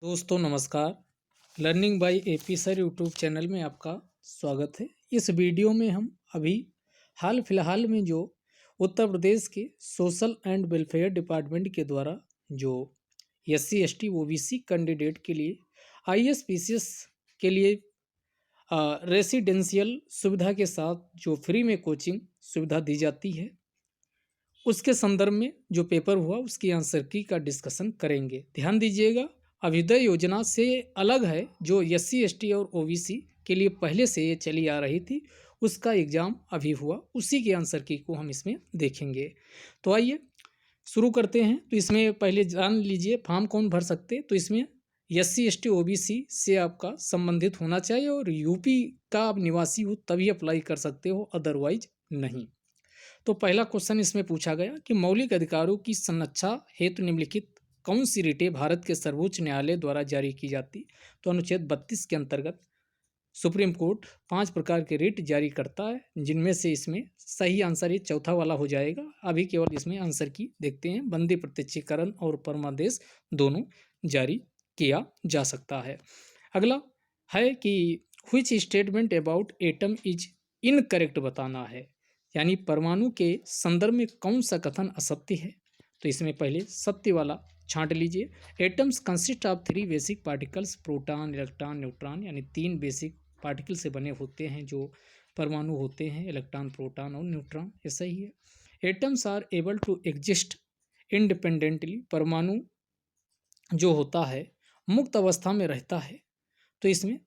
दोस्तों नमस्कार। Learning by AP sir YouTube channel में आपका स्वागत है। इस वीडियो में हम अभी हाल फिलहाल में जो उत्तर प्रदेश के सोशल एंड वेलफेयर डिपार्टमेंट के द्वारा जो एससी एसटी ओबीसी कैंडिडेट के लिए आईएएस पीसीएस के लिए रेसिडेंशियल सुविधा के साथ जो फ्री में कोचिंग सुविधा दी जाती है उसके संदर्भ में जो पेपर हुआ उसकी आंसर की का डिस्कशन करेंगे। ध्यान दीजिएगा, अभ्युदय योजना से अलग है जो एससी एसटी और ओबीसी के लिए पहले से ये चली आ रही थी, उसका एग्ज़ाम अभी हुआ, उसी के आंसर की को हम इसमें देखेंगे। तो आइए शुरू करते हैं। तो इसमें पहले जान लीजिए फॉर्म कौन भर सकते। तो इसमें एससी एसटी ओबीसी से आपका संबंधित होना चाहिए और यूपी का आप निवासी हो तभी अप्लाई कर सकते हो, अदरवाइज नहीं। तो पहला क्वेश्चन इसमें पूछा गया कि मौलिक अधिकारों की संरक्षा हेतु निम्नलिखित कौन सी रिटें भारत के सर्वोच्च न्यायालय द्वारा जारी की जाती। तो अनुच्छेद 32 के अंतर्गत सुप्रीम कोर्ट 5 प्रकार के रिट जारी करता है, जिनमें से इसमें सही आंसर ये चौथा वाला हो जाएगा। अभी केवल इसमें आंसर की देखते हैं। बंदी प्रत्यक्षीकरण और परमादेश दोनों जारी किया जा सकता है। अगला है कि which statement about atom is incorrect बताना है, यानी परमाणु के संदर्भ में कौन सा कथन असत्य है। तो इसमें पहले सत्य वाला छांट लीजिए। Atoms consist of 3 basic particles, proton electron neutron, यानी 3 बेसिक पार्टिकल से बने होते हैं जो परमाणु होते हैं, इलेक्ट्रॉन प्रोटॉन और न्यूट्रॉन। ऐसा ही है। Atoms are able to exist independently, परमाणु जो होता है मुक्त अवस्था में रहता है। तो इसमें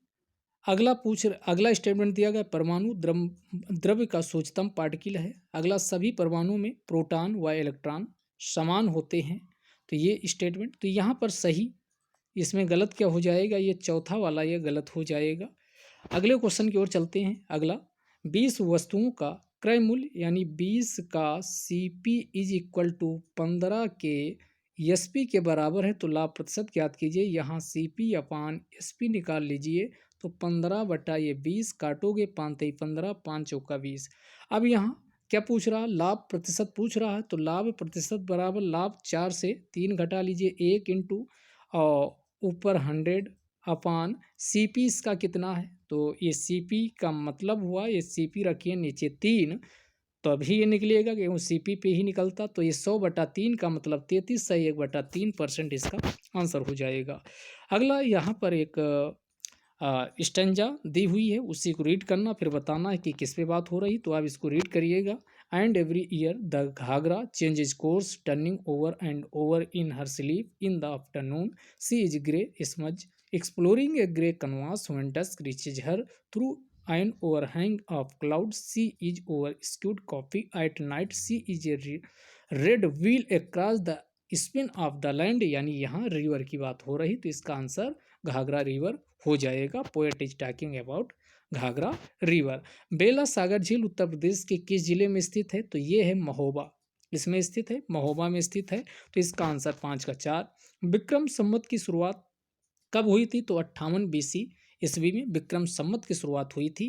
अगला स्टेटमेंट दिया गया परमाणु द्रव्य का सोचतम पार्टिकल है। अगला सभी परमाणु में प्रोटॉन व इलेक्ट्रॉन समान होते हैं। तो ये स्टेटमेंट, तो यहाँ पर सही, इसमें गलत क्या हो जाएगा, ये चौथा वाला ये गलत हो जाएगा। अगले क्वेश्चन की ओर चलते हैं। अगला 20 वस्तुओं का क्रय मूल्य, यानी 20 का CP इज इक्वल टू 15 के SP के बराबर है। तो लाभ प्रतिशत ज्ञात कीजिए। यहाँ CP अपान SP निकाल लीजिए। तो 15 बटा ये 20 काटोगे, 5 तेई 15, 5 चौका 20। अब यहाँ क्या पूछ रहा है, लाभ प्रतिशत पूछ रहा है। तो लाभ प्रतिशत बराबर लाभ 4 से 3 घटा लीजिए, 1 इंटू और ऊपर 100 अपान CP इसका कितना है। तो ये CP का मतलब हुआ, ये CP रखिए नीचे 3, तो अभी ये निकलेगा कि CP पे ही निकलता। तो ये 100/3 का मतलब 33 से 1/3% इसका आंसर हो जाएगा। अगला यहाँ पर एक स्टेंजा दी हुई है, उसी को रीड करना, फिर बताना है कि किस पे बात हो रही। तो आप इसको रीड करिएगा। And every year the Ghaghara changes course turning over and over in her sleep in the afternoon she is grey smudge exploring a grey canvas when dusk reaches her through an overhang of clouds. Sea is over skewed coffee at night. Sea is a red wheel across the spin of the land, यानी यहाँ river की बात हो रही। तो इसका answer Ghaghara river हो जाएगा। Poet is talking about Ghaghara river. Bela Sagar झील उत्तर प्रदेश के किस जिले में स्थित है। तो ये है महोबा, इसमें स्थित है, महोबा में स्थित है। तो इसका आंसर 5 का 4। विक्रम संवत की शुरुआत कब हुई थी। तो 58 BC ईस्वी में विक्रम संवत की शुरुआत हुई थी।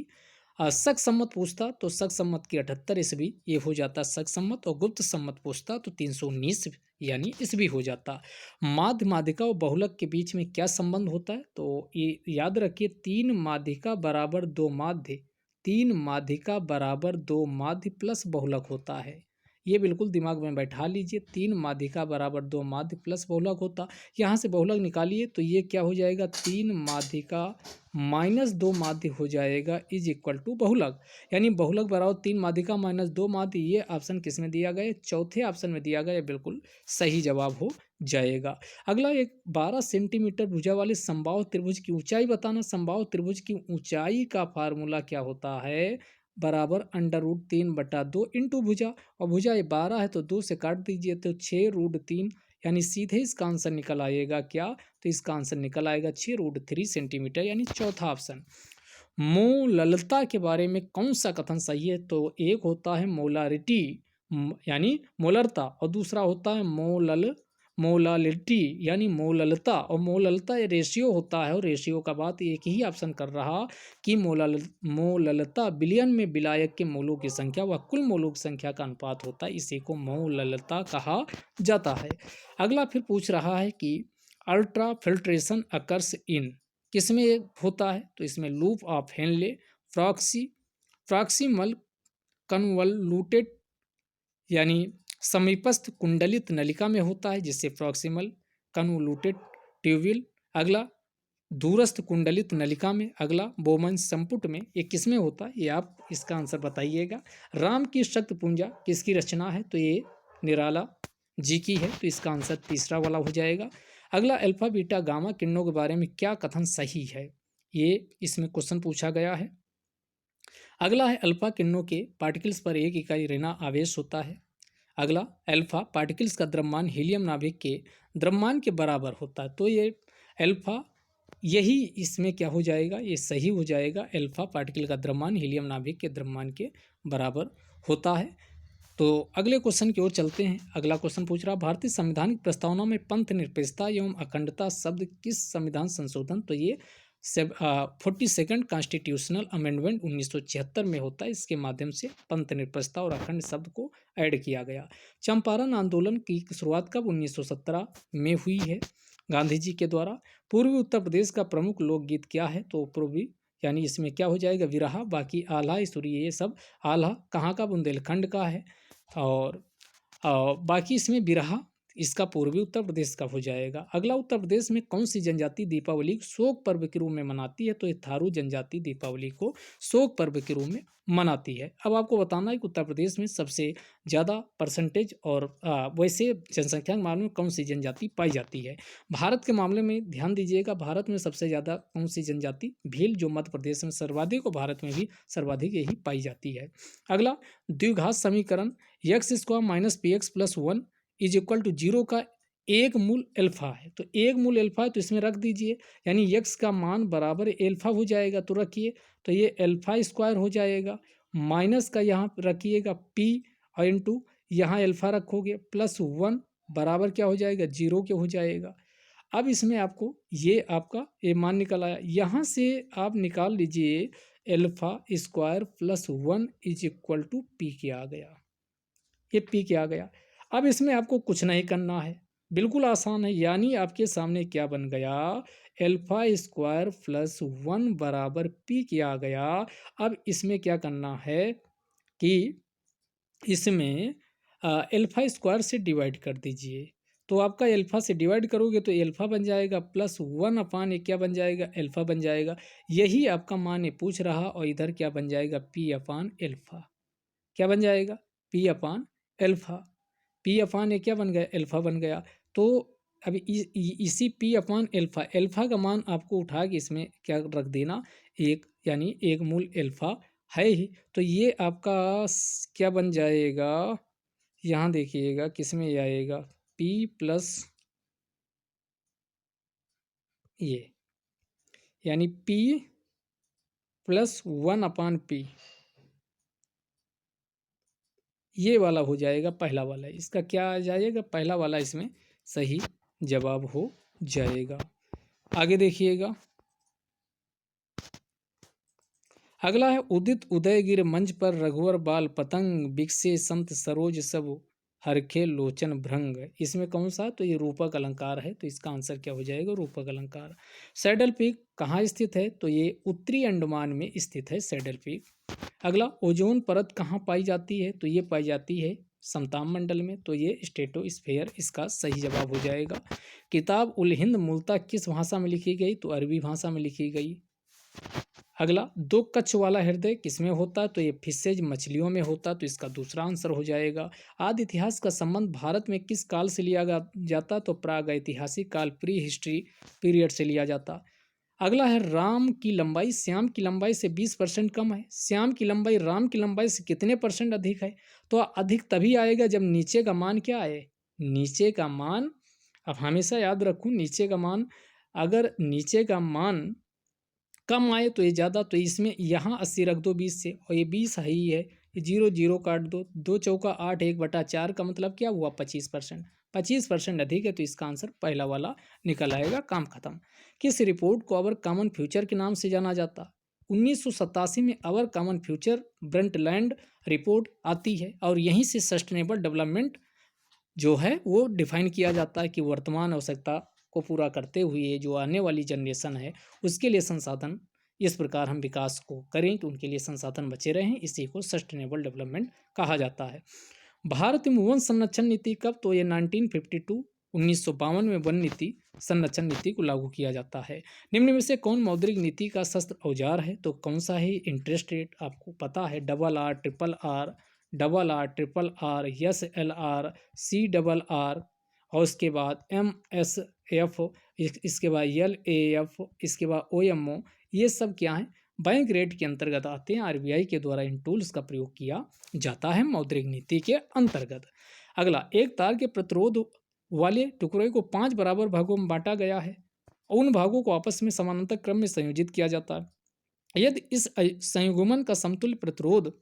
शक संवत पूछता तो शक संवत की 78 ईस्वी ये हो जाता शक संवत, और गुप्त संवत पूछता तो 319 यानी ईस्वी हो जाता। माध्य माध्यिका और बहुलक के बीच में क्या संबंध होता है। तो ये याद रखिए, 3 माध्यिका बराबर 2 माध्य, 3 माध्यिका बराबर 2 माध्य प्लस बहुलक होता है। ये बिल्कुल दिमाग में बैठा लीजिए। 3 माध्यिका बराबर 2 माध्य प्लस बहुलक होता। यहाँ से बहुलक निकालिए तो ये क्या हो जाएगा, 3 माध्यिका माइनस 2 माध्य हो जाएगा इज इक्वल टू बहुलक, यानी बहुलक बराबर 3 माध्यिका माइनस 2 माध्य। ये ऑप्शन किस में दिया गया, चौथे ऑप्शन में दिया गया, बिल्कुल सही जवाब हो जाएगा। अगला एक 12 सेंटीमीटर भुजा वाले समबाहु त्रिभुज की ऊंचाई बताना। समबाहु त्रिभुज की ऊंचाई का फार्मूला क्या होता है, बराबर √3/2 इंटू भुजा, और भुजा ये 12 है तो 2 से काट दीजिए तो 6√3, यानी सीधे इसका आंसर निकल आएगा क्या। तो इसका आंसर निकल आएगा 6√3 सेंटीमीटर, यानी चौथा ऑप्शन। मोललता के बारे में कौन सा कथन सही है। तो एक होता है मोलारिटी यानी मोलरता, और दूसरा होता है मोलालिटी यानी मोललता। और मोललता ये रेशियो होता है, और रेशियो का बात एक ही ऑप्शन कर रहा कि मोललता बिलियन में विलायक के मोलों की संख्या व कुल मोलों की संख्या का अनुपात होता है, इसी को मोललता कहा जाता है। अगला फिर पूछ रहा है कि अल्ट्रा फिल्ट्रेशन अकर्स इन, किसमें होता है? तो इसमें लूप ऑफ हेनले, प्रॉक्सिमल कन्वल्यूटेड यानी समीपस्थ कुंडलित नलिका में होता है, जिससे प्रॉक्सिमल कन्वल्यूटेड ट्यूब्यूल। अगला दूरस्थ कुंडलित नलिका में। अगला बोमन संपुट में। ये किसमें होता है? ये आप इसका आंसर बताइएगा। राम की शक्ति पुंजा किसकी रचना है? तो ये निराला जी की है, तो इसका आंसर तीसरा वाला हो जाएगा। अगला अल्फा बीटा गामा किरणों के बारे में क्या कथन सही है? ये इसमें क्वेश्चन पूछा गया है। अगला है अल्फा किरणों के पार्टिकल्स पर एक इकाई ऋण आवेश होता है। अगला अल्फा पार्टिकल्स का द्रव्यमान हीलियम नाभिक के द्रव्यमान के बराबर होता है, तो ये अल्फा यही इसमें क्या हो जाएगा? ये सही हो जाएगा। अल्फा पार्टिकल का द्रव्यमान हीलियम नाभिक के द्रव्यमान के बराबर होता है। तो अगले क्वेश्चन की ओर चलते हैं। अगला क्वेश्चन पूछ रहा, भारतीय संवैधानिक प्रस्तावना में पंथ निरपेक्षता एवं अखंडता शब्द किस संविधान संशोधन? तो ये 42nd कॉन्स्टिट्यूशनल अमेंडमेंट 1976 में होता है। इसके माध्यम से पंथ निरपेक्षता और अखंड शब्द को ऐड किया गया। चंपारण आंदोलन की शुरुआत कब 1917 में हुई है? गांधी जी के द्वारा। पूर्वी उत्तर प्रदेश का प्रमुख लोकगीत क्या है? तो पूर्वी यानी इसमें क्या हो जाएगा? विरहा। बाकी आल्हा सूर्य, ये सब आल्हा कहाँ का? बुंदेलखंड का है। और बाकी इसमें बिरहा इसका पूर्वी उत्तर प्रदेश का हो जाएगा। अगला, उत्तर प्रदेश में कौन सी जनजाति दीपावली शोक पर्व के रूप में मनाती है? तो ये थारू जनजाति दीपावली को शोक पर्व के रूप में मनाती है। अब आपको बताना है कि उत्तर प्रदेश में सबसे ज़्यादा परसेंटेज और वैसे जनसंख्या के मामले में कौन सी जनजाति पाई जाती है। भारत के मामले में ध्यान दीजिएगा, भारत में सबसे ज़्यादा कौन सी जनजाति? भील, जो मध्य प्रदेश में सर्वाधिक और भारत में भी सर्वाधिक यही पाई जाती है। अगला, द्विघात समीकरण x square minus p x plus 1 is equal to 0 का एक मूल एल्फा है। तो एक मूल एल्फा है, तो इसमें रख दीजिए, यानी एक्स का मान बराबर एल्फा हो जाएगा। तो रखिए, तो ये एल्फा स्क्वायर हो जाएगा, माइनस का यहाँ रखिएगा पी और इंटू यहाँ एल्फा रखोगे प्लस 1 बराबर क्या हो जाएगा? 0 के हो जाएगा। अब इसमें आपको ये आपका ये मान निकल आया, यहाँ से आप निकाल लीजिए alpha square plus 1 is equal to p के आ गया। ये पी के आ गया। अब इसमें आपको कुछ नहीं करना है, बिल्कुल आसान है। यानी आपके सामने क्या बन गया? एल्फा स्क्वायर प्लस 1 बराबर पी के आ गया। अब इसमें क्या करना है कि इसमें एल्फा स्क्वायर से डिवाइड कर दीजिए। तो आपका एल्फा से डिवाइड करोगे तो एल्फा बन जाएगा प्लस 1 अपान क्या बन जाएगा? एल्फा बन जाएगा। यही आपका मान ये पूछ रहा, और इधर क्या बन जाएगा? पी अपान एल्फा। क्या बन जाएगा? पी अपान एल्फा। पी अपान ये क्या बन गया? एल्फा बन गया। तो अब इसी पी अपान एल्फा, एल्फा का मान आपको उठा के इसमें क्या रख देना? एक, यानी एक मूल एल्फा है ही। तो ये आपका क्या बन जाएगा? यहाँ देखिएगा किस में आएगा? पी प्लस ये, यानी पी प्लस 1 अपान पी, ये वाला हो जाएगा पहला वाला। इसका क्या आ जाएगा? पहला वाला इसमें सही जवाब हो जाएगा। आगे देखिएगा, अगला है, उदित उदय गिर मंच पर रघुवर बाल पतंग बिकसे संत सरोज सब हरखे लोचन भृंग। इसमें कौन सा? तो ये रूपक अलंकार है, तो इसका आंसर क्या हो जाएगा? रूपक अलंकार। सैडल पीक कहाँ स्थित है? तो ये उत्तरी अंडमान में स्थित है सैडल पीक। अगला, ओजोन परत कहाँ पाई जाती है? तो ये पाई जाती है समताप मंडल में, तो ये स्ट्रेटोस्फेयर इसका सही जवाब हो जाएगा। किताब उल हिंद मूलतः किस भाषा में लिखी गई? तो अरबी भाषा में लिखी गई। अगला, दो कच्छ वाला हृदय किसमें होता है? तो ये फिशेज मछलियों में होता, तो इसका दूसरा आंसर हो जाएगा। आदि इतिहास का संबंध भारत में किस काल से लिया जाता? तो प्राग ऐतिहासिक काल, प्री हिस्ट्री पीरियड से लिया जाता। अगला है, राम की लंबाई श्याम की लंबाई से 20% कम है। श्याम की लंबाई राम की लंबाई से कितने % अधिक है? तो अधिक तभी आएगा जब नीचे का मान क्या आए? नीचे का मान, अब हमेशा याद रखूं, नीचे का मान, अगर नीचे का मान कम आए तो ये ज़्यादा, तो इसमें यहाँ 80 रख दो 20 से, और ये 20 है ही है, ये 0 0 काट दो, 2 चौका 8, 1/4 का मतलब क्या हुआ? 25%। 25% अधिक है, तो इसका आंसर पहला वाला निकल आएगा। काम खत्म। किस रिपोर्ट को अवर कॉमन फ्यूचर के नाम से जाना जाता? 1987 में अवर कॉमन फ्यूचर ब्रंटलैंड रिपोर्ट आती है, और यहीं से सस्टेनेबल डेवलपमेंट जो है वो डिफाइन किया जाता है कि वर्तमान आवश्यकता को पूरा करते हुए जो आने वाली जनरेशन है उसके लिए संसाधन इस प्रकार हम विकास को करें कि उनके लिए संसाधन बचे रहें, इसी को सस्टेनेबल डेवलपमेंट कहा जाता है। भारत में वन संरक्षण नीति कब, तो ये 1952 1952 में वन नीति संरक्षण नीति को लागू किया जाता है। निम्न में से कौन मौद्रिक नीति का शस्त्र औजार है, तो कौन सा है? इंटरेस्ट रेट आपको पता है, RRR, RRR, SLR, CRR, और उसके बाद MSF, इसके बाद LAF, इसके बाद OMO, ये सब क्या है? बैंक रेट के अंतर्गत आते हैं। RBI के द्वारा इन टूल्स का प्रयोग किया जाता है मौद्रिक नीति के अंतर्गत। अगला, एक तार के प्रतिरोध वाले टुकड़े को 5 बराबर भागों में बांटा गया है और उन भागों को आपस में समानांतर क्रम में संयोजित किया जाता है। यदि इस संयुग्मन का समतुल्य प्रतिरोध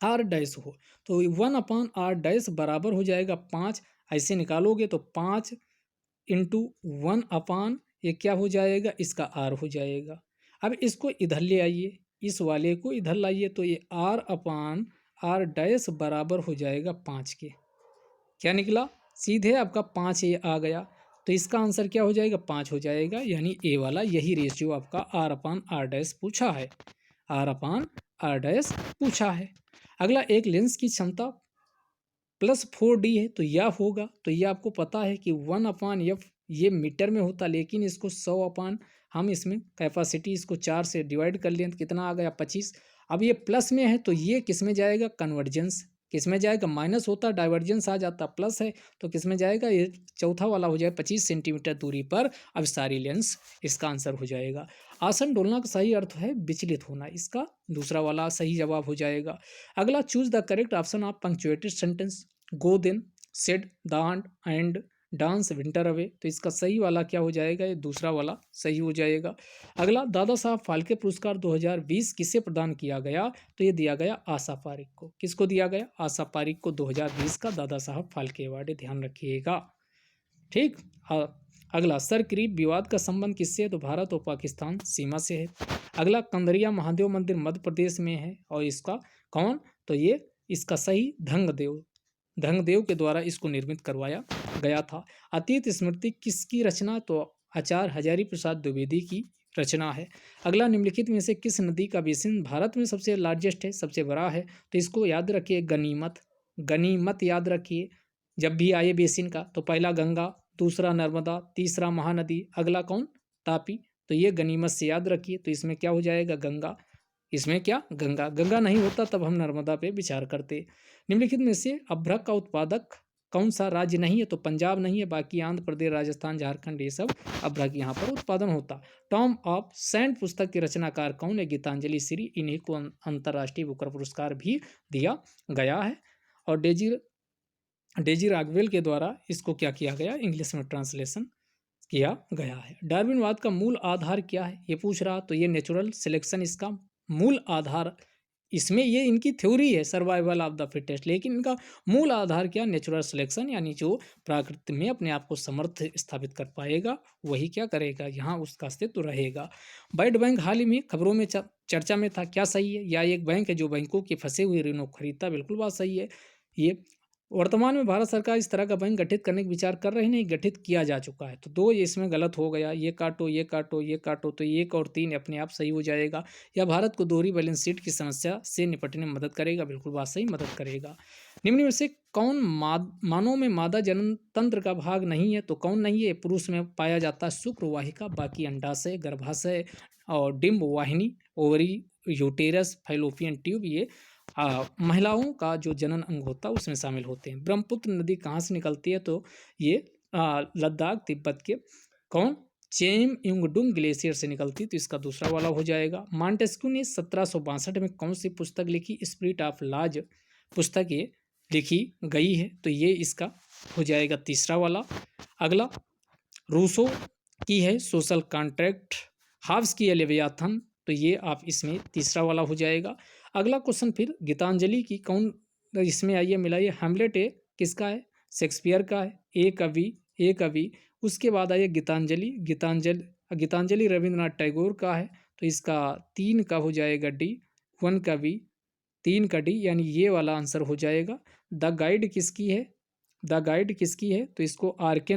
R' हो तो 1/R' बराबर हो जाएगा 5। ऐसे निकालोगे तो 5 × 1 ये क्या हो जाएगा? इसका R हो जाएगा। अब इसको इधर ले आइए, इस वाले को इधर लाइए, तो ये R/R' बराबर हो जाएगा 5 के। क्या निकला? सीधे आपका 5 ये आ गया, तो इसका आंसर क्या हो जाएगा? 5 हो जाएगा, यानी ए वाला यही रेशियो आपका R/R' पूछा है, R/R' पूछा है। अगला, एक लेंस की क्षमता +4D है तो यह होगा, तो यह आपको पता है कि 1/F ये मीटर में होता, लेकिन इसको 100 हम इसमें कैपेसिटी इसको 4 से डिवाइड कर लें तो कितना आ गया? 25। अब ये प्लस में है तो ये किस में जाएगा? कन्वर्जेंस। किस में जाएगा? माइनस होता, डाइवर्जेंस आ जाता, प्लस है तो किस में जाएगा? ये चौथा वाला हो जाएगा। 25 सेंटीमीटर दूरी पर अब सारी लेंस, इसका आंसर हो जाएगा। आसन डोलना का सही अर्थ है विचलित होना, इसका दूसरा वाला सही जवाब हो जाएगा। अगला, choose the correct option of punctuated sentence. Go then, said, Dan and dance winter away, तो इसका सही वाला क्या हो जाएगा? ये दूसरा वाला सही हो जाएगा। अगला, दादा साहब फाल्के पुरस्कार 2020 किसे प्रदान किया गया? तो ये दिया गया आशा पारिक को। किसको दिया गया? आशा पारिक को 2020 का दादा साहब फाल्के अवार्ड, ध्यान रखिएगा। ठीक। अगला, सर क्रीप विवाद का संबंध किससे है? तो भारत और पाकिस्तान सीमा से है। अगला, कंदरिया महादेव मंदिर मध्य प्रदेश में है और इसका कौन? तो ये इसका सही धंगदेव के द्वारा इसको निर्मित करवाया गया था। अतीत स्मृति किसकी रचना? तो आचार्य हजारी प्रसाद द्विवेदी की रचना है। अगला, निम्नलिखित में से किस नदी का बेसिन भारत में सबसे लार्जेस्ट है, सबसे बड़ा है? तो इसको याद रखिए, गनीमत याद रखिए जब भी आए बेसिन का। तो पहला गंगा, दूसरा नर्मदा, तीसरा महानदी, अगला कौन? तापी। तो ये गनीमत से याद रखिए, तो इसमें क्या हो जाएगा? गंगा। इसमें क्या? गंगा नहीं होता तब हम नर्मदा पे विचार करते। निम्नलिखित में से अभ्रक का उत्पादक कौन सा राज्य नहीं है? तो पंजाब नहीं है, बाकी आंध्र प्रदेश, राजस्थान, झारखंड, ये सब अभ्रक यहाँ पर उत्पादन होता। टॉम ऑफ सेंट पुस्तक के रचनाकार कौन है? गीतांजलि श्री। इन्हीं को अंतर्राष्ट्रीय बुकर पुरस्कार भी दिया गया है और डेजी रागवेल के द्वारा इसको क्या किया गया? इंग्लिश में ट्रांसलेशन किया गया है। डार्विनवाद का मूल आधार क्या है? ये पूछ रहा, तो ये नेचुरल सिलेक्शन इसका मूल आधार, इसमें ये इनकी थ्योरी है सर्वाइवल ऑफ द फिटेस्ट, लेकिन इनका मूल आधार क्या? नेचुरल सिलेक्शन, यानी जो प्रकृति में अपने आप को समर्थ स्थापित कर पाएगा वही क्या करेगा? यहाँ उसका अस्तित्व रहेगा। वर्ल्ड बैंक हाल ही में खबरों में चर्चा में था, क्या सही है? या एक बैंक है जो बैंकों के फंसे हुए ऋणों को खरीदता? बिल्कुल बात सही है। ये वर्तमान में भारत सरकार इस तरह का बैंक गठित करने का विचार कर रही नहीं, गठित किया जा चुका है। तो 2 इसमें गलत हो गया, ये काटो ये काटो ये काटो, तो 1 और 3 अपने आप सही हो जाएगा। या भारत को दोहरी बैलेंस शीट की समस्या से निपटने में मदद करेगा? बिल्कुल बात सही, मदद करेगा। निम्न में से कौन मानव में मादा जनन तंत्र का भाग नहीं है? तो कौन नहीं है? पुरुष में पाया जाता है शुक्रवाहिका, बाकी अंडाशय, गर्भाशय और डिंब वाहिनी, ओवरी, यूटेरस, फैलोपियन ट्यूब, ये महिलाओं का जो जनन अंग होता है उसमें शामिल होते हैं। ब्रह्मपुत्र नदी कहाँ से निकलती है? तो ये लद्दाख, तिब्बत के कौन? चेमयुंगडुंग ग्लेशियर से निकलती, तो इसका दूसरा वाला हो जाएगा। मॉन्टेस्क्यू ने 1762 में कौन सी पुस्तक लिखी? स्पिरिट ऑफ लॉज पुस्तक ये लिखी गई है, तो ये इसका हो जाएगा तीसरा वाला। अगला, रूसो की है सोशल कॉन्ट्रैक्ट, हाब्स की है लेवियाथन, तो ये आप इसमें तीसरा वाला हो जाएगा। अगला क्वेश्चन फिर गीतांजलि की कौन इसमें आइए मिलाइए। हैमलेट है किसका है? शेक्सपियर का है। ए कवि। उसके बाद आइए गीतांजलि रविंद्रनाथ टैगोर का है, तो इसका 3 का हो जाएगा डी। 1 का बी, 3 का डी, यानी ये वाला आंसर हो जाएगा। द गाइड किसकी है? तो इसको आर के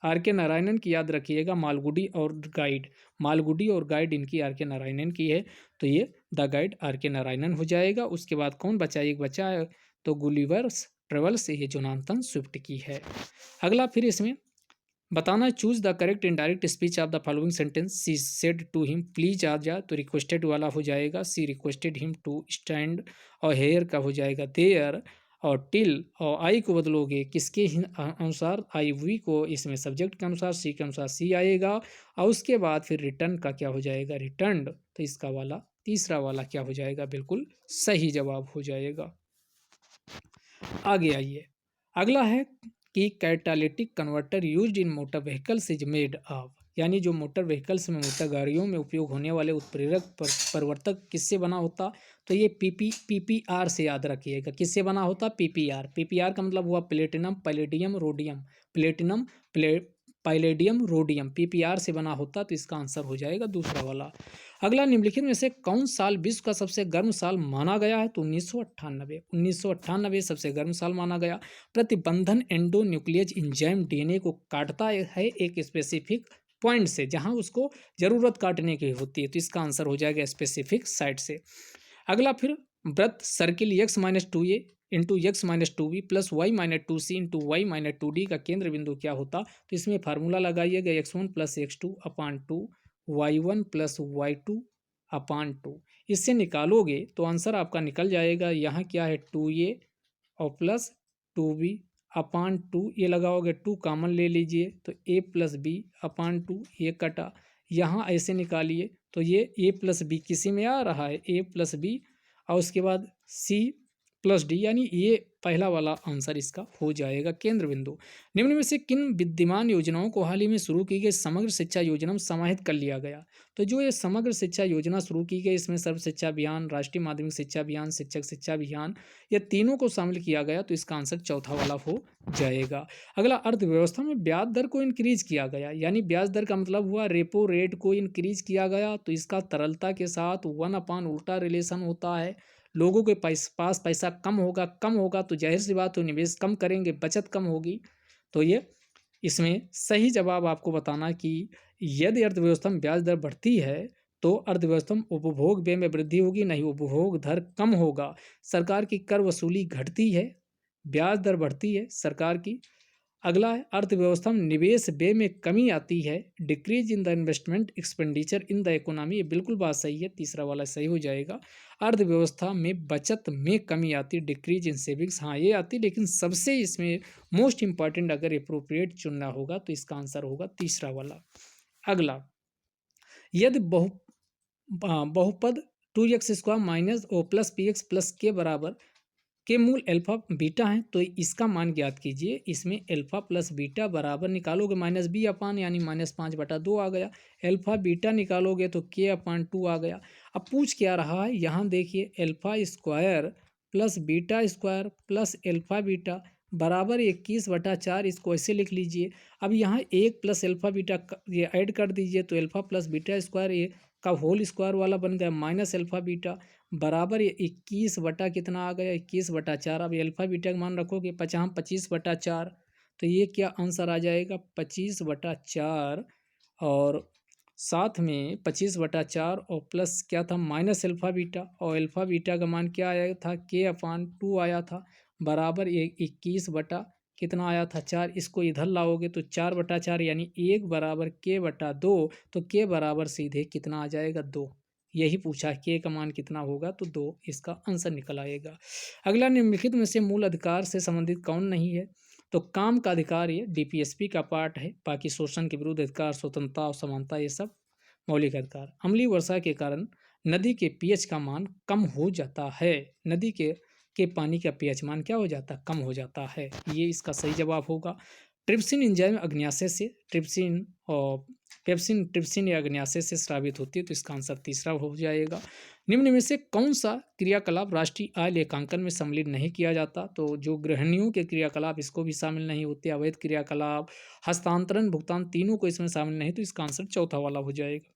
आर के नारायणन की याद रखिएगा, मालगुडी और गाइड, मालगुडी और गाइड इनकी आर के नारायणन की है, तो ये द गाइड आर के नारायणन हो जाएगा। उसके बाद कौन बचा, एक बचा है तो गुलिवर्स ट्रेवल्स, ये जोनाथन स्विफ्ट की है। अगला फिर इसमें बताना, choose the correct indirect speech of the following sentence, she said to him, please आ जा तो रिक्वेस्टेड वाला हो जाएगा, she requested him to stand, और हेयर का हो जाएगा देयर, और टिल और आई को बदलोगे किसके अनुसार, आई वी को इसमें सब्जेक्ट के अनुसार, सी के अनुसार सी आएगा, और उसके बाद फिर रिटर्न का क्या हो जाएगा, रिटर्न, तो इसका वाला तीसरा वाला क्या हो जाएगा, बिल्कुल सही जवाब हो जाएगा। आगे आइए, अगला है कि catalytic converter used in motor vehicles is made of, यानी जो मोटर व्हीकल्स में, मोटर गाड़ियों में उपयोग होने वाले उत्प्रेरक परिवर्तक किससे बना होता, तो ये पीपीआर से याद रखिएगा, किससे बना होता, पीपीआर। पीपीआर का मतलब हुआ platinum palladium rhodium, platinum palladium rhodium, PPR से बना होता, तो इसका आंसर हो जाएगा दूसरा वाला। अगला, निम्नलिखित में से कौन साल विश्व का सबसे गर्म साल माना गया है, तो 1998, 1998 सबसे गर्म साल माना गया। प्रतिबंधन एंडो न्यूक्लियस इंजाइम डीएनए को काटता है एक स्पेसिफिक पॉइंट से, जहां उसको जरूरत काटने की होती है, तो इसका आंसर हो जाएगा स्पेसिफिक साइट से। अगला फिर वृत्त circle x minus two a into x minus two b plus y minus two c into y minus two d का केंद्र बिंदु क्या होता, तो इसमें फार्मूला लगाइएगा, x one plus x two upon two y one plus y two upon two, इससे निकालोगे तो आंसर आपका निकल जाएगा। यहाँ क्या है, टू ए और plus two b upon two, ये लगाओगे टू कॉमन ले लीजिए तो a plus b upon two, ये कटा, यहाँ ऐसे निकालिए तो ये ए प्लस बी किसी में आ रहा है, ए प्लस बी, और उसके बाद सी प्लस डी, यानी ये पहला वाला आंसर इसका हो जाएगा केंद्र बिंदु। निम्न में से किन विद्यमान योजनाओं को हाल ही में शुरू की गई समग्र शिक्षा योजना में समाहित कर लिया गया, तो जो ये समग्र शिक्षा योजना शुरू की गई, इसमें सर्व शिक्षा अभियान, राष्ट्रीय माध्यमिक शिक्षा अभियान, शिक्षक शिक्षा अभियान, ये तीनों को शामिल किया गया, तो इसका आंसर चौथा वाला हो जाएगा। अगला, अर्थव्यवस्था में ब्याज दर को इंक्रीज किया गया, यानी ब्याज दर का मतलब हुआ रेपो रेट को इंक्रीज किया गया, तो इसका तरलता के साथ 1 उल्टा रिलेशन होता है। लोगों के पास पैसा कम होगा तो जाहिर सी बात हो निवेश कम करेंगे, बचत कम होगी, तो ये इसमें सही जवाब आपको बताना कि यदि अर्थव्यवस्था में ब्याज दर बढ़ती है तो अर्थव्यवस्था में उपभोग व्यय में वृद्धि होगी, नहीं उपभोग दर कम होगा। सरकार की कर वसूली घटती है, ब्याज दर बढ़ती है सरकार की। अगला है, अर्थव्यवस्था में निवेश व्यय में कमी आती है, decrease in the investment expenditure in the economy, ये बिल्कुल बात सही है, तीसरा वाला सही हो जाएगा। अर्थव्यवस्था में बचत में कमी आती, डिक्रीज इन सेविंग्स, हाँ ये आती, लेकिन सबसे इसमें मोस्ट इंपॉर्टेंट अगर अप्रोप्रिएट चुनना होगा तो इसका आंसर होगा तीसरा वाला। अगला, यदि बहुपद 2x² माइनस ओ plus p x plus k बराबर के मूल अल्फा बीटा हैं, तो इसका मान ज्ञात कीजिए। इसमें अल्फा प्लस बीटा बराबर निकालोगे माइनस बी अपान, यानी -5/2 आ गया। अल्फा बीटा निकालोगे तो के अपान 2 आ गया। अब पूछ क्या रहा है, यहाँ देखिए, alpha square plus beta square plus alpha beta बराबर 21/4, इसको ऐसे लिख लीजिए। अब यहाँ 1 प्लस अल्फा बीटा ये ऐड कर दीजिए, तो अल्फा प्लस बीटा स्क्वायर ये का होल स्क्वायर वाला बन गया माइनस अल्फा बीटा बराबर ये 21 बटा कितना आ गया, 21/4। अब अल्फा बीटा का मान रखोगे 25/4, तो ये क्या आंसर आ जाएगा, 25/4, और साथ में 25/4 और प्लस क्या था, माइनस अल्फा बीटा, और अल्फा बीटा का मान क्या आया था, के अपान 2 आया था, बराबर ये 21 बटा कितना आया था, 4। इसको इधर लाओगे तो 4/4, यानी 1 बराबर k/2, तो k बराबर सीधे कितना आ जाएगा, 2। यही पूछा के का मान कितना होगा, तो 2 इसका आंसर निकल आएगा। अगला, निम्नलिखित में से मूल अधिकार से संबंधित कौन नहीं है, तो काम का अधिकार ये डीपीएसपी का पार्ट है, बाकी शोषण के विरुद्ध अधिकार, स्वतंत्रता और समानता ये सब मौलिक अधिकार। अम्लीय वर्षा के कारण नदी के पीएच का मान कम हो जाता है, नदी के पानी का पीएच मान क्या हो जाता है, कम हो जाता है, ये इसका सही जवाब होगा। ट्रिप्सिन एंजाइम अग्न्याशय से ट्रिप्सिन और पेप्सिन ट्रिप्सिन या अग्न्याशय से स्रावित होती है, तो इसका आंसर तीसरा हो जाएगा। निम्न में से कौन सा क्रियाकलाप राष्ट्रीय आय लेखांकन में सम्मिलित नहीं किया जाता, तो जो गृहिणियों के क्रियाकलाप इसको भी शामिल नहीं होते, अवैध क्रियाकलाप, हस्तांतरण, भुगतान, तीनों को इसमें शामिल नहीं, तो इसका आंसर चौथा वाला हो जाएगा।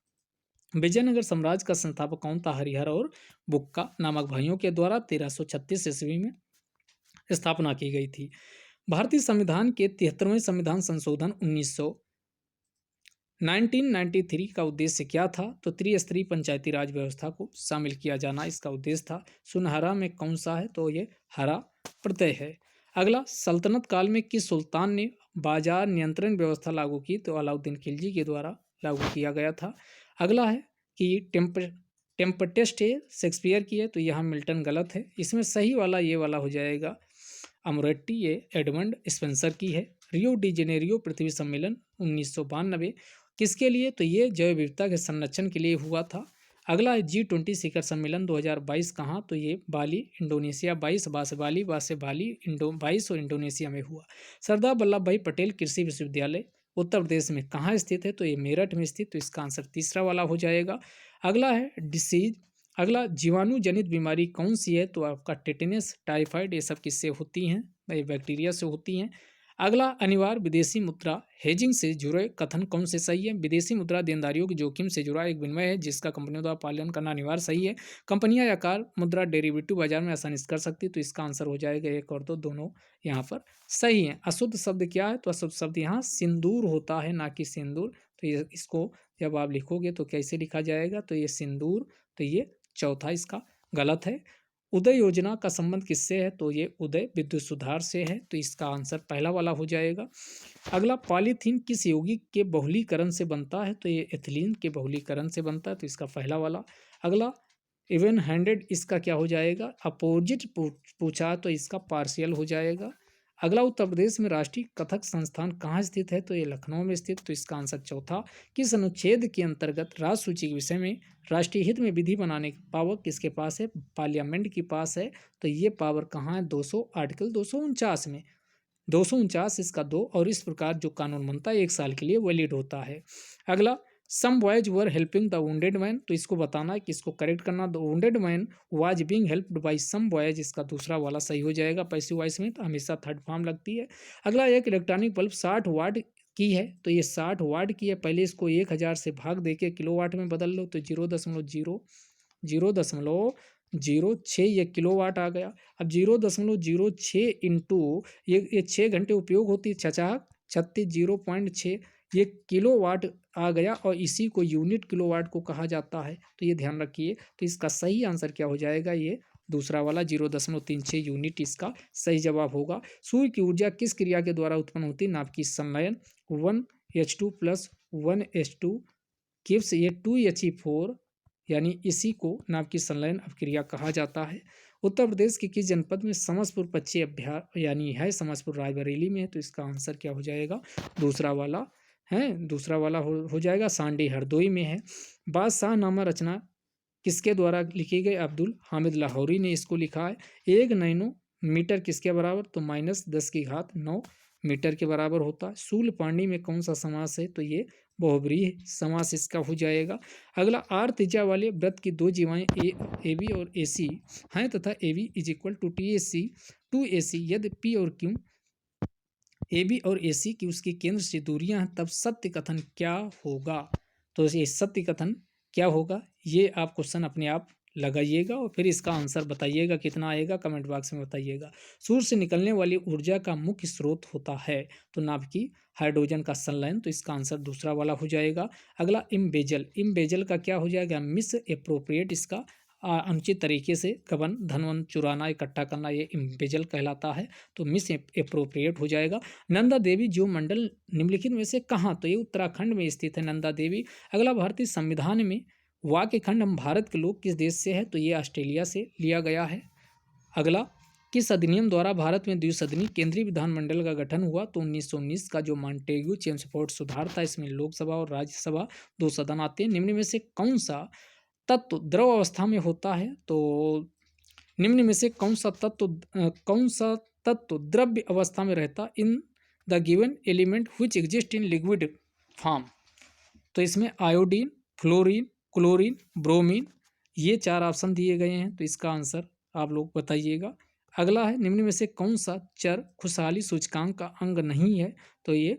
विजयनगर साम्राज्य का संस्थापक कौन था, हरिहर और बुक्का नामक भाइयों के द्वारा 1336 ईस्वी में स्थापना की गई थी। भारतीय संविधान के 73वें संविधान संशोधन 1993 का उद्देश्य क्या था? तो त्रिस्तरीय पंचायती राज व्यवस्था को शामिल किया जाना इसका उद्देश्य था। सुनहरा में कौन सा है? तो ये हरा प्रत्यय है। अगला, सल्तनत काल में किस सुल्तान ने बाजार नियंत्रण व्यवस्था लागू की? तो अलाउद्दीन खिलजी के द्वारा लागू किया गया था। अगला है कि टेम्पटेस्ट शेक्सपियर की है, तो यहाँ मिल्टन गलत है। इसमें सही वाला ये वाला हो जाएगा अमोरेट्टी, ये एडमंड स्पेंसर की है। रियो डी जेनेरियो पृथ्वी सम्मेलन 1992 किसके लिए? तो ये जैव विविधता के संरक्षण के लिए हुआ था। अगला है G20 शिखर सम्मेलन 2022 कहाँ? तो ये बाली इंडोनेशिया 22 बाली 22 और इंडोनेशिया में हुआ। सरदार वल्लभ भाई पटेल कृषि विश्वविद्यालय उत्तर प्रदेश में कहाँ स्थित है? तो ये मेरठ में स्थित, तो इसका आंसर तीसरा वाला हो जाएगा। अगला है डिसीज, अगला जीवाणु जनित बीमारी कौन सी है? तो आपका टेटनस, टाइफाइड, ये सब किससे होती हैं? ये बैक्टीरिया से होती हैं। अगला, अनिवार्य विदेशी मुद्रा हेजिंग से जुड़े कथन कौन से सही है? विदेशी मुद्रा देनदारियों के जोखिम से जुड़ा एक विनिमय है जिसका कंपनियों द्वारा पालन करना अनिवार्य सही है। कंपनियां आकार मुद्रा डेरिवेटिव बाजार में आसानी से कर सकती, तो इसका आंसर हो जाएगा 1 और 2 दोनों यहाँ पर सही है। अशुद्ध शब्द क्या है? तो अशुद्ध शब्द यहाँ सिंदूर होता है, ना कि सिंदूर। तो ये इसको जब आप लिखोगे तो कैसे लिखा जाएगा? तो ये सिंदूर, तो ये चौथा इसका गलत है। उदय योजना का संबंध किससे है? तो ये उदय विद्युत सुधार से है, तो इसका आंसर पहला वाला हो जाएगा। अगला, पॉलीथीन किस यौगिक के बहुलीकरण से बनता है? तो ये एथिलीन के बहुलीकरण से बनता है, तो इसका पहला वाला। अगला, इवन हैंडेड, इसका क्या हो जाएगा? अपोजिट पूछा तो इसका पार्शियल हो जाएगा। अगला, उत्तर प्रदेश में राष्ट्रीय कथक संस्थान कहाँ स्थित है? तो ये लखनऊ में स्थित, तो इसका आंसर चौथा। किस अनुच्छेद के अंतर्गत राज्य सूची के विषय में राष्ट्रीय हित में विधि बनाने की पावर किसके पास है? पार्लियामेंट के पास है। तो ये पावर कहाँ है? 200 आर्टिकल 249 में, 249 इसका 2, और इस प्रकार जो कानून बनता है 1 साल के लिए वैलिड होता है। अगला, some boys were helping the wounded man, तो इसको बताना है कि इसको करेक्ट करना। The wounded man was being helped by some boys, इसका दूसरा वाला सही हो जाएगा। पैसिव वॉइस में तो हमेशा थर्ड फॉर्म लगती है। अगला, एक इलेक्ट्रॉनिक बल्ब 60 वाट की है, तो ये 60 वाट की है। पहले इसको 1000 से भाग देके किलोवाट में बदल लो, तो 0.06 ये किलोवाट आ गया। अब 0.06 इंटू ये 6 घंटे उपयोग होती है, 36 0.6 ये किलोवाट आ गया, और इसी को यूनिट किलोवाट को कहा जाता है, तो ये ध्यान रखिए। तो इसका सही आंसर क्या हो जाएगा? ये दूसरा वाला 0.36 यूनिट इसका सही जवाब होगा। सूर्य की ऊर्जा किस क्रिया के द्वारा उत्पन्न होती है? नाभिकीय संलयन। 1H2 + 1H2 गिव्स ये 2He4, यानी इसी को नाभिकीय संलयन अभिक्रिया कहा जाता है। उत्तर प्रदेश के किस जनपद में समस्तपुर पक्षी अभ्यारण्य यानी है? समस्तपुर रायबरेली में है, तो इसका आंसर क्या हो जाएगा? दूसरा वाला है, दूसरा वाला हो जाएगा। सांडी हरदोई में है। बादशाहनामा रचना किसके द्वारा लिखी गई? अब्दुल हामिद लाहौरी ने इसको लिखा है। 1 नैनोमीटर किसके बराबर? तो -10⁹ मीटर के बराबर होता है। शूल पाणी में कौन सा समास है? तो ये बहुब्रीहि समास इसका हो जाएगा। अगला, आर त्रिज्या वाले वृत्त की 2 जीवाएं ए बी और ए सी हैं तथा ए बी = टू ए सी यदि पी और क्यू ए बी और ए सी की उसके केंद्र से दूरियां हैं, तब सत्य कथन क्या होगा? तो ये सत्य कथन क्या होगा? ये आप क्वेश्चन अपने आप लगाइएगा और फिर इसका आंसर बताइएगा कितना आएगा, कमेंट बॉक्स में बताइएगा। सूर्य से निकलने वाली ऊर्जा का मुख्य स्रोत होता है, तो नाभिकीय हाइड्रोजन का संलयन, तो इसका आंसर दूसरा वाला हो जाएगा। अगला, इम्बेजल का क्या हो जाएगा? मिस एप्रोप्रिएट, इसका अनुचित तरीके से गबन धन चुराना इकट्ठा करना, ये इम्बेजल कहलाता है, तो मिस एप्रोप्रिएट हो जाएगा। नंदा देवी जो मंडल निम्नलिखित में से कहाँ? तो ये उत्तराखंड में स्थित है नंदा देवी। अगला, भारतीय संविधान में वाक्य खंड हम भारत के लोग किस देश से है? तो ये ऑस्ट्रेलिया से लिया गया है। अगला, किस अधिनियम द्वारा भारत में द्विसदनीय केंद्रीय विधानमंडल का गठन हुआ? तो 1919 का जो मॉन्टेग्यू चेम्सफोर्ड सुधार था, इसमें लोकसभा और राज्यसभा 2 सदन आते हैं। निम्न में से कौन सा तत्व द्रव अवस्था में होता है? तो निम्न में से कौन सा तत्व द्रव्य अवस्था में रहता? In the given element which exist in liquid form, तो इसमें आयोडीन, फ्लोरीन, क्लोरीन, ब्रोमीन, ये 4 ऑप्शन दिए गए हैं, तो इसका आंसर आप लोग बताइएगा। अगला है, निम्न में से कौन सा चर खुशहाली सूचकांक का अंग नहीं है? तो ये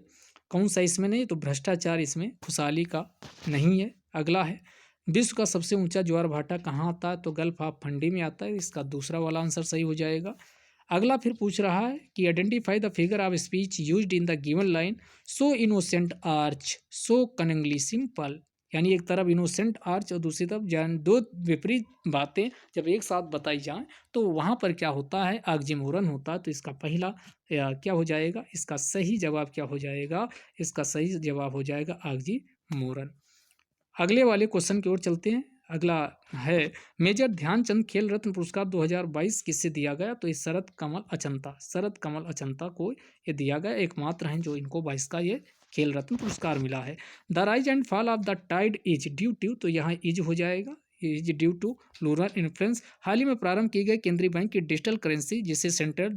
कौन सा इसमें नहीं? तो भ्रष्टाचार इसमें खुशहाली का नहीं है। अगला है, विश्व का सबसे ऊंचा ज्वार भाटा कहाँ आता है? तो गल्फ ऑफ फंडी में आता है, इसका दूसरा वाला आंसर सही हो जाएगा। अगला फिर पूछ रहा है कि identify the figure of speech used in the given line, so innocent arch so cunningly simple. यानी एक तरफ इनोसेंट आर्च और दूसरी तरफ जान, दो विपरीत बातें जब एक साथ बताई जाएं तो वहाँ पर क्या होता है, ऑक्सीमोरन होता है। तो इसका पहला क्या हो जाएगा, इसका सही जवाब क्या हो जाएगा, इसका सही जवाब हो जाएगा ऑक्सीमोरन। अगले वाले क्वेश्चन की ओर चलते हैं। अगला है मेजर ध्यानचंद खेल रत्न पुरस्कार 2022 किससे दिया गया, तो ये शरद कमल अचंता को ये दिया गया, एकमात्र हैं जो इनको 22 का ये खेल रत्न पुरस्कार मिला है। The rise and fall of the tide is due to, तो यहाँ इज हो जाएगा, is due to lunar influence. हाल ही में प्रारंभ की गई केंद्रीय बैंक की डिजिटल करेंसी, जिसे सेंट्रल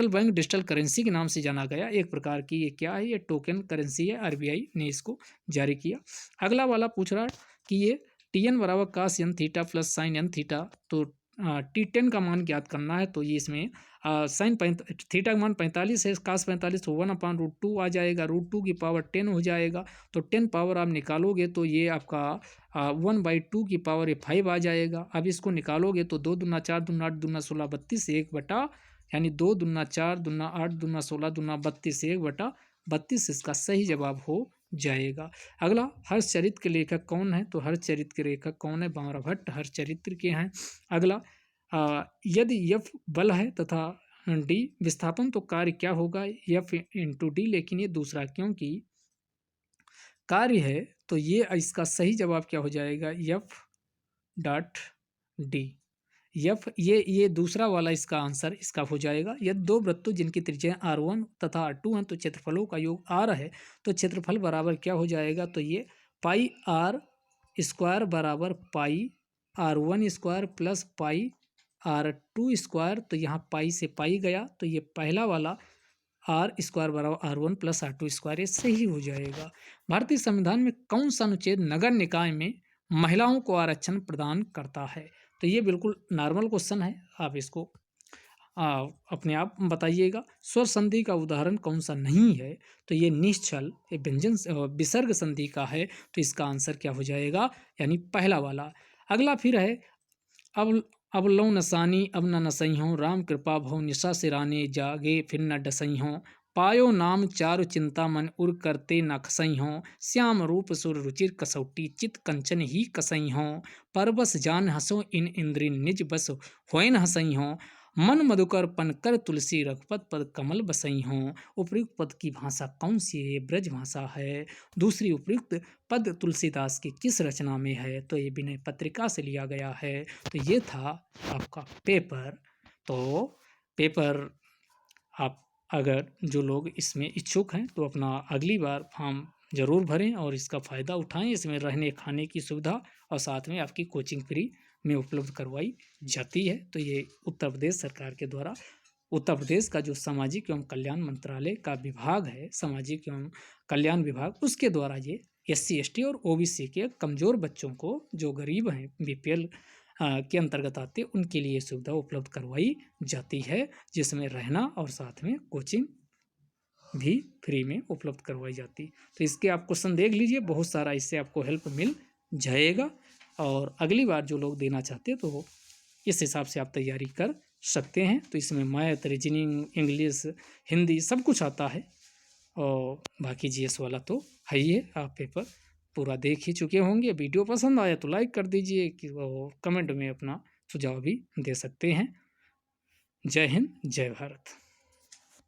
बैंक डिजिटल करेंसी के नाम से जाना गया, एक प्रकार की ये क्या है, ये टोकन करेंसी है, आरबीआई ने इसको जारी किया। अगला वाला पूछ रहा है कि ये टी एन बराबर cos n theta plus sine n theta, तो T10 का मान ज्ञात करना है। तो ये इसमें साइन थीटा का मान 45 है, कास 45, तो 1/√2 आ जाएगा, √2 की पावर 10 हो जाएगा। तो 10 पावर आप निकालोगे तो ये आपका 1/2 की पावर ये 5 आ जाएगा। अब इसको निकालोगे तो 2 दूना 4 दूना 8 दूना 16 32 से 1 यानी 2 दूना 4 दूना 8 दूना 16 दूना 32 से 1/32 इसका सही जवाब हो जाएगा। अगला हर्षचरित के लेखक कौन है, तो हर्षचरित के लेखक कौन है, बाणभट्ट हर्षचरित्र के हैं। अगला यदि यफ बल है तथा डी विस्थापन, तो कार्य क्या होगा, एफ इंटू डी, लेकिन ये दूसरा क्योंकि कार्य है, तो ये इसका सही जवाब क्या हो जाएगा, एफ डॉट डी। यफ ये दूसरा वाला इसका आंसर इसका हो जाएगा। यदि दो वृत्तों जिनकी त्रिज्या R1 तथा R2 हैं तो क्षेत्रफलों का योग R है, तो क्षेत्रफल बराबर क्या हो जाएगा, तो ये पाई R स्क्वायर बराबर पाई R1 square plus pi R2 square. तो यहाँ पाई से पाई गया, तो ये पहला वाला R स्क्वायर बराबर R1 प्लस R2 स्क्वायर, ये सही हो जाएगा। भारतीय संविधान में कौन सा अनुच्छेद नगर निकाय में महिलाओं को आरक्षण प्रदान करता है, तो ये बिल्कुल नॉर्मल क्वेश्चन है, आप इसको अपने आप बताइएगा। स्वर संधि का उदाहरण कौन सा नहीं है, तो ये निश्चल ये व्यंजन विसर्ग संधि का है, तो इसका आंसर क्या हो जाएगा, यानी पहला वाला। अगला फिर है अब लो नसानी अब न नसई हों, राम कृपा भव निशा सिराने जागे फिर न डसई हों, पायो नाम चारु चिंता मन उर करते न खसई हों, श्याम रूप सुर रुचिर कसौटी चित कंचन ही कसई हों, परबस जान हंसो इन इंद्रि निज बस होएन हंसई हों, मन मधुकर पन कर तुलसी रघुपत पद कमल बसई हों। उपयुक्त पद की भाषा कौन सी है, ब्रज भाषा है। दूसरी उपयुक्त पद तुलसीदास की किस रचना में है, तो ये विनय पत्रिका से लिया गया है। तो ये था आपका पेपर। तो पेपर आप अगर जो लोग इसमें इच्छुक हैं तो अपना अगली बार फॉर्म ज़रूर भरें और इसका फ़ायदा उठाएं। इसमें रहने खाने की सुविधा और साथ में आपकी कोचिंग फ्री में उपलब्ध करवाई जाती है। तो ये उत्तर प्रदेश सरकार के द्वारा उत्तर प्रदेश का जो सामाजिक एवं कल्याण मंत्रालय का विभाग है, सामाजिक एवं कल्याण विभाग, उसके द्वारा ये SC ST और OBC के कमज़ोर बच्चों को, जो गरीब हैं, BPL के अंतर्गत आते, उनके लिए सुविधा उपलब्ध करवाई जाती है, जिसमें रहना और साथ में कोचिंग भी फ्री में उपलब्ध करवाई जाती। तो इसके आप क्वेश्चन देख लीजिए, बहुत सारा इससे आपको हेल्प मिल जाएगा। और अगली बार जो लोग देना चाहते हैं तो इस हिसाब से आप तैयारी कर सकते हैं। तो इसमें मैथ, रीजनिंग, इंग्लिश, हिंदी सब कुछ आता है, और बाकी GS वाला तो है ही है। आप पेपर पूरा देख ही चुके होंगे। वीडियो पसंद आया तो लाइक कर दीजिए, कि वो कमेंट में अपना सुझाव भी दे सकते हैं। जय हिंद, जय भारत।